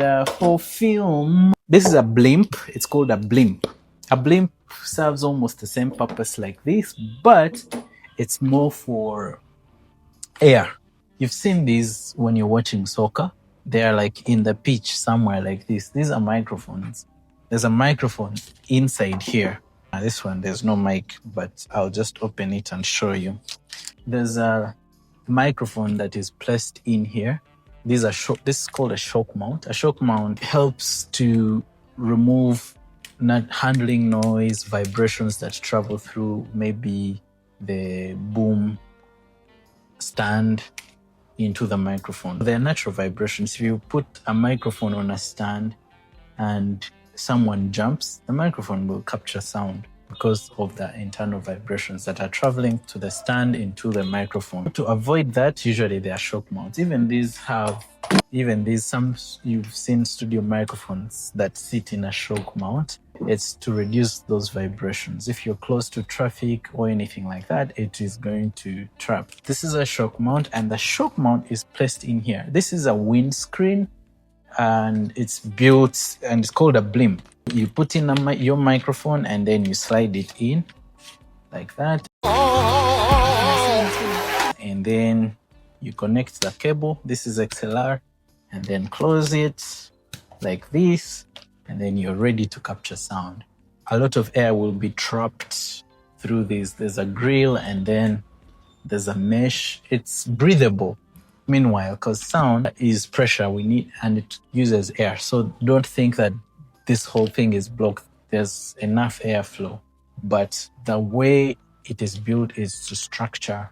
For film, this is a blimp. It's called a blimp. A blimp serves almost the same purpose like this, but it's more for air. You've seen these when you're watching soccer. They're like in the pitch somewhere like this. These are microphones. There's a microphone inside here. This one, there's no mic, but I'll just open it and show you. There's a microphone that is placed in here. This is called a shock mount. A shock mount helps to remove not handling noise, vibrations that travel through maybe the boom stand into the microphone. They're natural vibrations. If you put a microphone on a stand and someone jumps, the microphone will capture sound because of the internal vibrations that are traveling to the stand into the microphone. To avoid that, usually they are shock mounts. Even these, some you've seen studio microphones that sit in a shock mount. It's to reduce those vibrations. If you're close to traffic or anything like that, it is going to trap. This is a shock mount, and the shock mount is placed in here. This is a windscreen, and it's built, and it's called a blimp. You put in your microphone and then you slide it in like that. And then you connect the cable. This is XLR, and then close it like this. And then you're ready to capture sound. A lot of air will be trapped through this. There's a grill and then there's a mesh. It's breathable. Meanwhile, because sound is pressure we need and it uses air. So don't think that this whole thing is blocked. There's enough airflow. But the way it is built is to structure.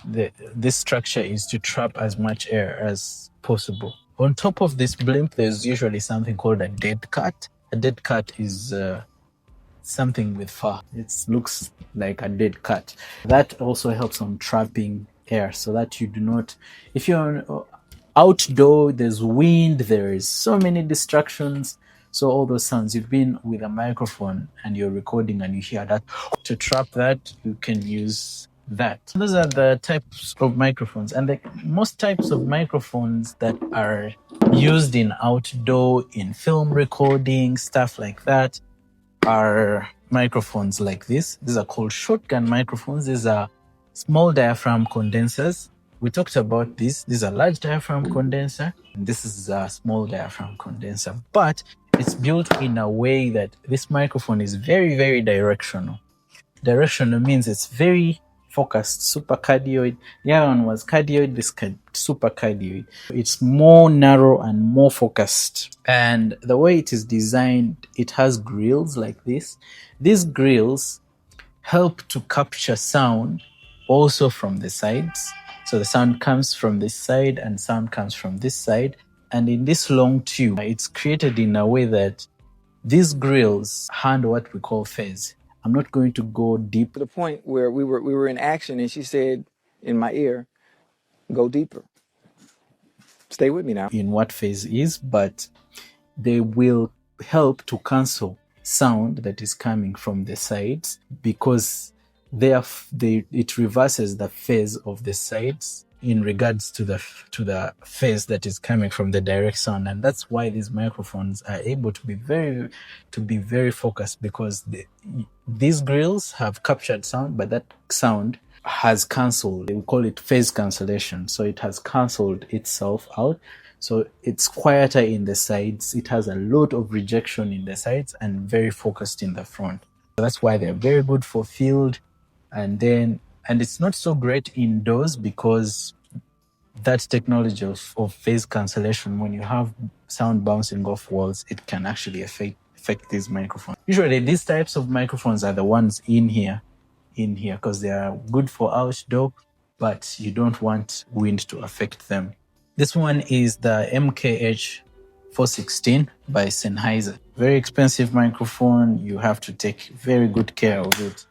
This structure is to trap as much air as possible. On top of this blimp, there's usually something called a dead cat. A dead cat is something with fur. It looks like a dead cat. That also helps on trapping air so that you do not, if you're outdoor, there's wind, there is so many distractions. So all those sounds, you've been with a microphone and you're recording and you hear that, to trap that, you can use that. Those are the types of microphones, and most types of microphones that are used in outdoor, in film recording, stuff like that, are microphones like this. These are called shotgun microphones. These are small diaphragm condensers. We talked about this. This is a large diaphragm condenser, and this is a small diaphragm condenser, but it's built in a way that this microphone is very, very directional. Directional means it's very focused, supercardioid. The other one was cardioid, this supercardioid. It's more narrow and more focused. And the way it is designed, it has grills like this. These grills help to capture sound also from the sides. So the sound comes from this side and sound comes from this side. And in this long tube, it's created in a way that these grills handle what we call phase. I'm not going to go deep. To the point where we were in action and she said in my ear, go deeper. Stay with me now. In what phase is, but they will help to cancel sound that is coming from the sides because it reverses the phase of the sides in regards to the phase that is coming from the direct sound. And that's why these microphones are able to be very focused, because these grills have captured sound, but that sound has cancelled. We call it phase cancellation. So it has cancelled itself out. So it's quieter in the sides. It has a lot of rejection in the sides and very focused in the front. So that's why they're very good for field. And it's not so great indoors because that technology of phase cancellation, when you have sound bouncing off walls, it can actually affect these microphones. Usually these types of microphones are the ones in here because they are good for outdoor, but you don't want wind to affect them. This one is the MKH 416 by Sennheiser. Very expensive microphone. You have to take very good care of it.